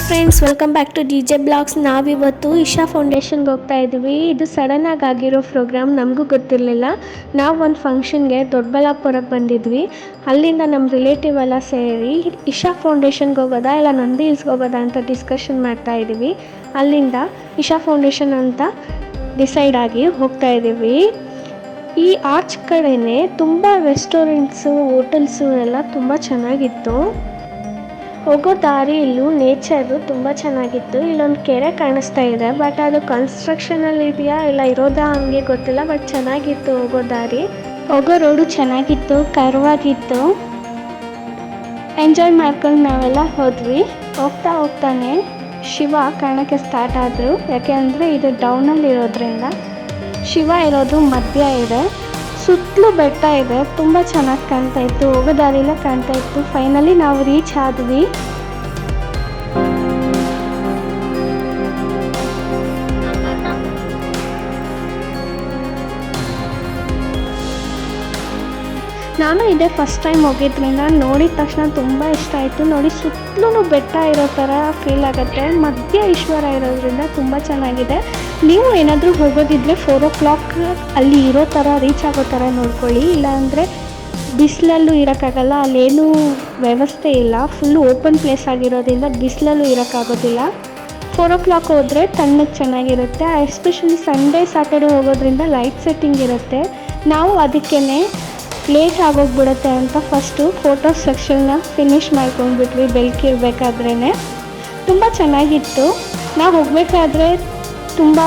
Friends, welcome back to DJ blogs. ನಾವಿವತ್ತು ಇಶಾ ಫೌಂಡೇಶನ್ಗೆ ಹೋಗ್ತಾ ಇದ್ವಿ. ಇದು ಸಡನ್ನಾಗಿ ಆಗಿರೋ ಪ್ರೋಗ್ರಾಮ್, ನಮಗೂ ಗೊತ್ತಿರಲಿಲ್ಲ. ನಾವು ಒಂದು ಫಂಕ್ಷನ್ಗೆ ದೊಡ್ಡಬಳ್ಳಾಪುರಕ್ಕೆ ಬಂದಿದ್ವಿ. ಅಲ್ಲಿಂದ ನಮ್ಮ ರಿಲೇಟಿವ್ ಎಲ್ಲ ಸೇರಿ ಇಶಾ ಫೌಂಡೇಶನ್ಗೆ ಹೋಗೋದಾ ಇಲ್ಲ ನಂದಿ ಹಿಲ್ಸ್ಗೆ ಹೋಗೋದಾ ಅಂತ ಡಿಸ್ಕಷನ್ ಮಾಡ್ತಾ ಇದ್ದೀವಿ. ಅಲ್ಲಿಂದ ಇಶಾ ಫೌಂಡೇಶನ್ ಅಂತ ಡಿಸೈಡ್ ಆಗಿ ಹೋಗ್ತಾ ಇದ್ದೀವಿ. ಈ ಆರ್ಚ್ ಕಡೆನೇ ತುಂಬ ರೆಸ್ಟೋರೆಂಟ್ಸು, ಹೋಟೆಲ್ಸು ಎಲ್ಲ ತುಂಬ ಚೆನ್ನಾಗಿತ್ತು. ಹೋಗೋ ದಾರಿಯಲ್ಲೂ ನೇಚರು ತುಂಬ ಚೆನ್ನಾಗಿತ್ತು. ಇಲ್ಲೊಂದು ಕೆರೆ ಕಾಣಿಸ್ತಾ ಇದೆ, ಬಟ್ ಅದು ಕನ್ಸ್ಟ್ರಕ್ಷನಲ್ಲಿ ಇದೆಯಾ ಇಲ್ಲ ಇರೋದಾ ಹಂಗೆ ಗೊತ್ತಿಲ್ಲ. ಬಟ್ ಚೆನ್ನಾಗಿತ್ತು ಹೋಗೋ ದಾರಿ. ಹೋಗೋ ರೋಡು ಚೆನ್ನಾಗಿತ್ತು, ಕರ್ವಾಗಿತ್ತು. ಎಂಜಾಯ್ ಮಾಡ್ಕೊಂಡು ನಾವೆಲ್ಲ ಹೋದ್ವಿ. ಹೋಗ್ತಾ ಹೋಗ್ತಾನೆ ಶಿವ ಕಾಣೋಕ್ಕೆ ಸ್ಟಾರ್ಟ್ ಆದರು. ಯಾಕೆ ಅಂದರೆ ಇದು ಡೌನಲ್ಲಿ ಇರೋದ್ರಿಂದ. ಶಿವ ಇರೋದು ಮಧ್ಯ ಇದೆ, ಸುತ್ತಲೂ ಬೆಟ್ಟ ಇದೆ. ತುಂಬ ಚೆನ್ನಾಗಿ ಕಾಣ್ತಾ ಇತ್ತು, ಹೋಗೋ ದಾರಿಯಲ್ಲೇ ಕಾಣ್ತಾ ಇತ್ತು. ಫೈನಲಿ ನಾವು ರೀಚ್ ಆದ್ವಿ. ನಾನು ಇದೇ ಫಸ್ಟ್ ಟೈಮ್ ಹೋಗಿದ್ರಿಂದ ನೋಡಿದ ತಕ್ಷಣ ತುಂಬ ಇಷ್ಟ ಆಯಿತು. ನೋಡಿ, ಸುತ್ತಲೂ ಬೆಟ್ಟ ಇರೋ ಥರ ಫೀಲ್ ಆಗುತ್ತೆ. ಮಧ್ಯ ಈಶ್ವರ ಇರೋದ್ರಿಂದ ತುಂಬ ಚೆನ್ನಾಗಿದೆ. ನೀವು ಏನಾದರೂ ಹೋಗೋದಿದ್ದರೆ 4 o'clock ಅಲ್ಲಿ ಇರೋ ಥರ ರೀಚ್ ಆಗೋ ಥರ ನೋಡ್ಕೊಳ್ಳಿ. ಇಲ್ಲಾಂದರೆ ಬಿಸಿಲಲ್ಲೂ ಇರೋಕ್ಕಾಗಲ್ಲ, ಅಲ್ಲೇನೂ ವ್ಯವಸ್ಥೆ ಇಲ್ಲ. ಫುಲ್ಲು ಓಪನ್ ಪ್ಲೇಸ್ ಆಗಿರೋದ್ರಿಂದ ಬಿಸಿಲಲ್ಲೂ ಇರೋಕ್ಕಾಗೋದಿಲ್ಲ. 4 o'clock ಹೋದರೆ ತಣ್ಣಗೆ ಚೆನ್ನಾಗಿರುತ್ತೆ. ಎಸ್ಪೆಷಲಿ ಸಂಡೇ ಸ್ಯಾಟರ್ಡೆ ಹೋಗೋದ್ರಿಂದ ಲೈಟ್ ಸೆಟ್ಟಿಂಗ್ ಇರುತ್ತೆ. ನಾವು ಅದಕ್ಕೇ ಲೇಟ್ ಆಗೋಗ್ಬಿಡುತ್ತೆ ಅಂತ ಫಸ್ಟು ಫೋಟೋ ಸೆಕ್ಷನ್ನ ಫಿನಿಷ್ ಮಾಡ್ಕೊಂಡ್ಬಿಟ್ವಿ ಬೆಳಕಿರ್ಬೇಕಾದ್ರೇ. ತುಂಬ ಚೆನ್ನಾಗಿತ್ತು. ನಾವು ಹೋಗಬೇಕಾದ್ರೆ ತುಂಬ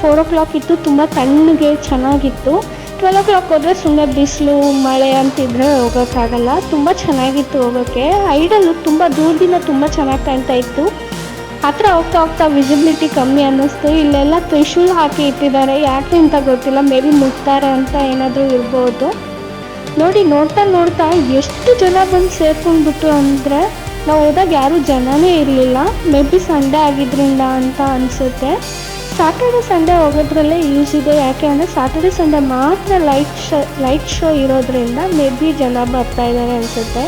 4 o'clock ಇತ್ತು, ತುಂಬ ತಣ್ಣಗೆ ಚೆನ್ನಾಗಿತ್ತು. 12 o'clock ಹೋದರೆ ಸುಮ್ಮನೆ ಬಿಸಿಲು ಮಳೆ ಅಂತಿದ್ರೆ ಹೋಗೋಕ್ಕಾಗಲ್ಲ. ತುಂಬ ಚೆನ್ನಾಗಿತ್ತು ಹೋಗೋಕ್ಕೆ. ಐಡಲ್ಲು ತುಂಬ ದೂರದಿಂದ ತುಂಬ ಚೆನ್ನಾಗಿ ಕಾಣ್ತಾ ಇತ್ತು. ಹತ್ರ ಹೋಗ್ತಾ ಹೋಗ್ತಾ ವಿಸಿಬಿಲಿಟಿ ಕಮ್ಮಿ ಅನ್ನಿಸ್ತು. ಇಲ್ಲೆಲ್ಲ ತ್ರಿಶೂಲ್ ಹಾಕಿ ಇಟ್ಟಿದ್ದಾರೆ, ಯಾಕೆ ಅಂತ ಗೊತ್ತಿಲ್ಲ. ಮೇ ಬಿ ಮುಟ್ತಾರೆ ಅಂತ ಏನಾದರೂ ಇರ್ಬೋದು. ನೋಡಿ, ನೋಡ್ತಾ ಎಷ್ಟು ಜನ ಬಂದು ಸೇರ್ಕೊಂಡ್ಬಿಟ್ಟು ಅಂದರೆ, ನಾವು ಹೋದಾಗ ಯಾರೂ ಜನನೇ ಇರಲಿಲ್ಲ. ಮೇ ಬಿ ಸಂಡೇ ಆಗಿದ್ದರಿಂದ ಅಂತ ಅನಿಸುತ್ತೆ. ಸ್ಯಾಟರ್ಡೆ ಸಂಡೇ ಹೋಗೋದ್ರಲ್ಲೇ ಯೂಸ್ ಇದೆ. ಯಾಕೆ ಅಂದರೆ ಸ್ಯಾಟರ್ಡೆ ಸಂಡೇ ಮಾತ್ರ ಲೈಟ್ ಶೋ ಇರೋದ್ರಿಂದ ಮೇ ಬಿ ಜನ ಬರ್ತಾ ಇದ್ದಾರೆ ಅನಿಸುತ್ತೆ.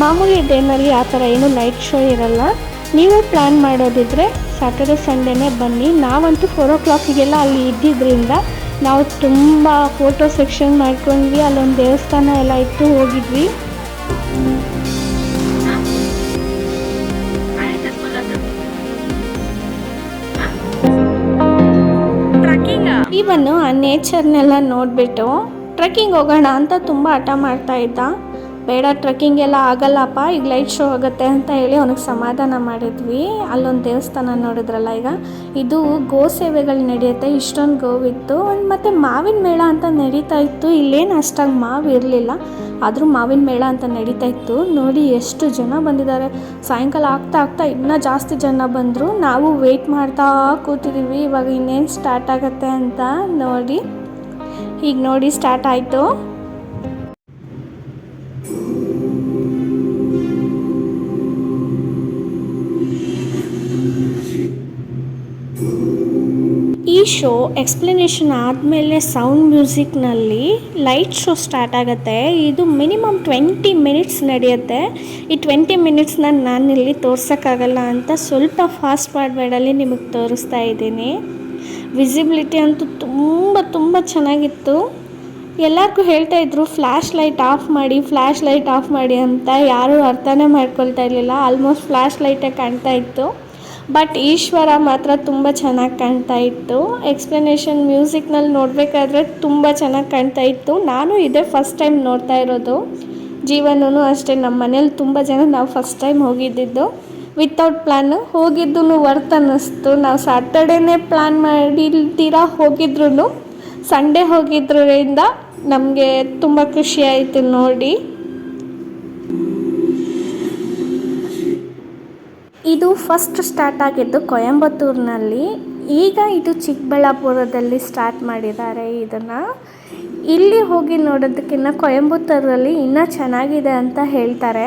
ಮಾಮೂಲಿ ಡೇನಲ್ಲಿ ಆ ಥರ ಏನೂ ಲೈಟ್ ಶೋ ಇರಲ್ಲ. ನೀವು ಪ್ಲ್ಯಾನ್ ಮಾಡೋದಿದ್ರೆ ಸ್ಯಾಟರ್ಡೆ ಸಂಡೇನೇ ಬನ್ನಿ. ನಾವಂತೂ 4 o'clockಗೆಲ್ಲ ಅಲ್ಲಿ ಇದ್ದಿದ್ದರಿಂದ ನಾವು ತುಂಬ ಫೋಟೋ ಸೆಕ್ಷನ್ ಮಾಡ್ಕೊಂಡ್ವಿ. ಅಲ್ಲೊಂದು ದೇವಸ್ಥಾನ ಎಲ್ಲ ಇತ್ತು, ಹೋಗಿದ್ವಿ. ಇವನು ಆ ನೇಚರ್ನೆಲ್ಲ ನೋಡಿಬಿಟ್ಟು ಟ್ರೆಕ್ಕಿಂಗ್ ಹೋಗೋಣ ಅಂತ ತುಂಬ ಹಠ ಮಾಡ್ತಾ ಇದ್ದ. ಬೇಡ, ಟ್ರೆಕ್ಕಿಂಗ್ ಎಲ್ಲ ಆಗಲ್ಲಪ್ಪ, ಈಗ ಲೈಟ್ ಶೋ ಆಗುತ್ತೆ ಅಂತ ಹೇಳಿ ಅವನಿಗೆ ಸಮಾಧಾನ ಮಾಡಿದ್ವಿ. ಅಲ್ಲೊಂದು ದೇವಸ್ಥಾನ ನೋಡಿದ್ರಲ್ಲ, ಈಗ ಇದು ಗೋ ಸೇವೆಗಳು ನಡೆಯುತ್ತೆ. ಇಷ್ಟೊಂದು ಗೋವಿತ್ತು. ಮತ್ತು ಮಾವಿನ ಮೇಳ ಅಂತ ನಡೀತಾ ಇತ್ತು. ಇಲ್ಲೇನು ಅಷ್ಟಾಗಿ ಮಾವು ಇರಲಿಲ್ಲ, ಆದರೂ ಮಾವಿನ ಮೇಳ ಅಂತ ನಡೀತಾ ಇತ್ತು. ನೋಡಿ ಎಷ್ಟು ಜನ ಬಂದಿದ್ದಾರೆ. ಸಾಯಂಕಾಲ ಆಗ್ತಾ ಇನ್ನೂ ಜಾಸ್ತಿ ಜನ ಬಂದರು. ನಾವು ವೆಯ್ಟ್ ಮಾಡ್ತಾ ಕೂತಿದ್ದೀವಿ, ಇವಾಗ ಇನ್ನೇನು ಸ್ಟಾರ್ಟ್ ಆಗುತ್ತೆ ಅಂತ. ನೋಡಿ, ಈಗ ನೋಡಿ ಸ್ಟಾರ್ಟ್ ಆಯಿತು. ಈ ಶೋ ಎಕ್ಸ್ಪ್ಲನೇಷನ್ ಆದಮೇಲೆ ಸೌಂಡ್ ಮ್ಯೂಸಿಕ್ನಲ್ಲಿ ಲೈಟ್ ಶೋ ಸ್ಟಾರ್ಟ್ ಆಗುತ್ತೆ. ಇದು ಮಿನಿಮಮ್ 20 minutes ನಡೆಯುತ್ತೆ. ಈ 20 minutesನ ನಾನಿಲ್ಲಿ ತೋರ್ಸೋಕ್ಕಾಗಲ್ಲ ಅಂತ ಸ್ವಲ್ಪ ಫಾಸ್ಟ್ ಫಾರ್ವರ್ಡಲ್ಲಿ ನಿಮಗೆ ತೋರಿಸ್ತಾ ಇದ್ದೀನಿ. ವಿಸಿಬಿಲಿಟಿ ಅಂತೂ ತುಂಬ ಚೆನ್ನಾಗಿತ್ತು. ಎಲ್ಲರಿಗೂ ಹೇಳ್ತಾ ಇದ್ರು ಫ್ಲ್ಯಾಶ್ ಲೈಟ್ ಆಫ್ ಮಾಡಿ ಅಂತ. ಯಾರೂ ಅರ್ಥನೇ ಮಾಡ್ಕೊಳ್ತಾ ಇರಲಿಲ್ಲ. ಆಲ್ಮೋಸ್ಟ್ ಫ್ಲ್ಯಾಶ್ ಲೈಟೇ ಕಾಣ್ತಾ ಇತ್ತು. ಬಟ್ ಈಶ್ವರ ಮಾತ್ರ ತುಂಬ ಚೆನ್ನಾಗಿ ಕಾಣ್ತಾ ಇತ್ತು. ಎಕ್ಸ್ಪ್ಲನೇಷನ್ ಮ್ಯೂಸಿಕ್ನಲ್ಲಿ ನೋಡಬೇಕಾದ್ರೆ ತುಂಬ ಚೆನ್ನಾಗಿ ಕಾಣ್ತಾ ಇತ್ತು. ನಾನು ಇದೇ ಫಸ್ಟ್ ಟೈಮ್ ನೋಡ್ತಾ ಇರೋದು. ಜೀವನೂ ಅಷ್ಟೇ, ನಮ್ಮ ಮನೇಲಿ ತುಂಬ ಜನ ನಾವು ಫಸ್ಟ್ ಟೈಮ್ ಹೋಗಿದ್ದಿದ್ದು ವಿತೌಟ್ ಪ್ಲ್ಯಾನು. ಹೋಗಿದ್ದು ವರ್ತ್ ಅನ್ನಿಸ್ತು. ನಾವು ಸ್ಯಾಟರ್ಡೇನೇ ಪ್ಲ್ಯಾನ್ ಮಾಡಿಲ್ದಿರ ಹೋಗಿದ್ರು ಸಂಡೇ ಹೋಗಿದ್ರಿಂದ ನಮಗೆ ತುಂಬ ಖುಷಿ ಆಯಿತು ನೋಡಿ. ಇದು ಫಸ್ಟ್ ಸ್ಟಾರ್ಟ್ ಆಗಿದ್ದು ಕೊಯಂಬತ್ತೂರಿನಲ್ಲಿ. ಈಗ ಇದು ಚಿಕ್ಕಬಳ್ಳಾಪುರದಲ್ಲಿ ಸ್ಟಾರ್ಟ್ ಮಾಡಿದ್ದಾರೆ ಇದನ್ನು. ಇಲ್ಲಿ ಹೋಗಿ ನೋಡೋದಕ್ಕಿಂತ ಕೊಯಂಬತ್ತೂರಲ್ಲಿ ಇನ್ನೂ ಚೆನ್ನಾಗಿದೆ ಅಂತ ಹೇಳ್ತಾರೆ.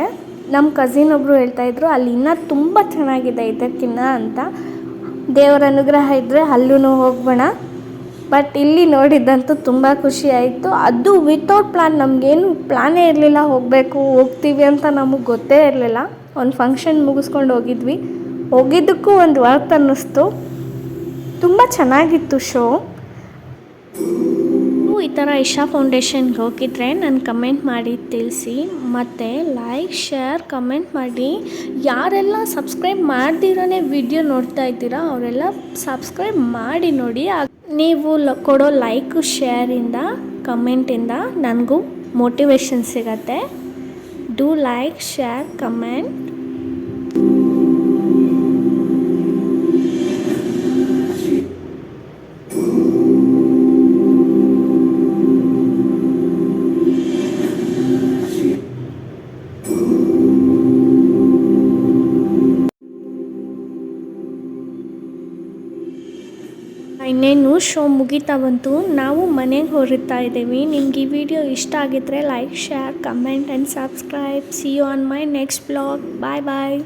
ನಮ್ಮ ಕಸಿನ್ ಒಬ್ಬರು ಹೇಳ್ತಾಯಿದ್ರು ಅಲ್ಲಿ ಇನ್ನೂ ತುಂಬ ಚೆನ್ನಾಗಿದೆ ಇದಕ್ಕಿಂತ ಅಂತ. ದೇವರ ಅನುಗ್ರಹ ಇದ್ದರೆ ಅಲ್ಲೂ ಹೋಗೋಣ. ಬಟ್ ಇಲ್ಲಿ ನೋಡಿದ್ದಂತೂ ತುಂಬ ಖುಷಿ ಆಯಿತು. ಅದು ವಿತೌಟ್ ಪ್ಲ್ಯಾನ್, ನಮಗೇನು ಪ್ಲ್ಯಾನೇ ಇರಲಿಲ್ಲ ಹೋಗಬೇಕು ಹೋಗ್ತೀವಿ ಅಂತ ನಮಗೆ ಗೊತ್ತೇ ಇರಲಿಲ್ಲ. ಒಂದು ಫಂಕ್ಷನ್ ಮುಗಿಸ್ಕೊಂಡು ಹೋಗಿದ್ವಿ. ಹೋಗಿದ್ದಕ್ಕೂ ಒಂದು ವರ್ತ್ ಅನ್ನಿಸ್ತು. ತುಂಬ ಚೆನ್ನಾಗಿತ್ತು ಶೋ. ಈ ಥರ ಇಶಾ ಫೌಂಡೇಶನ್ಗೆ ಹೋಗಿದ್ರೆ ನಾನು ಕಮೆಂಟ್ ಮಾಡಿ ತಿಳಿಸಿ, ಮತ್ತು ಲೈಕ್ ಶೇರ್ ಕಮೆಂಟ್ ಮಾಡಿ. ಯಾರೆಲ್ಲ ಸಬ್ಸ್ಕ್ರೈಬ್ ಮಾಡ್ದಿರೇ ವಿಡಿಯೋ ನೋಡ್ತಾ ಇದ್ದೀರಾ ಅವರೆಲ್ಲ ಸಬ್ಸ್ಕ್ರೈಬ್ ಮಾಡಿ ನೋಡಿ. ನೀವು ಕೊಡೋ ಲೈಕು ಶೇರಿಂದ ಕಮೆಂಟಿಂದ ನನಗೂ ಮೋಟಿವೇಶನ್ ಸಿಗತ್ತೆ. Do like share comment. ಇನ್ನೇನು ಶೋ ಮುಗಿತಾ ಬಂತು, ನಾವು ಮನೆಗೆ ಹೊರಡ್ತಾ ಇದ್ದೀವಿ. ನಿಮ್ಗೆ ಈ ವಿಡಿಯೋ ಇಷ್ಟ ಆಗಿದ್ರೆ like share comment and subscribe. See you on my next blog. Bye bye.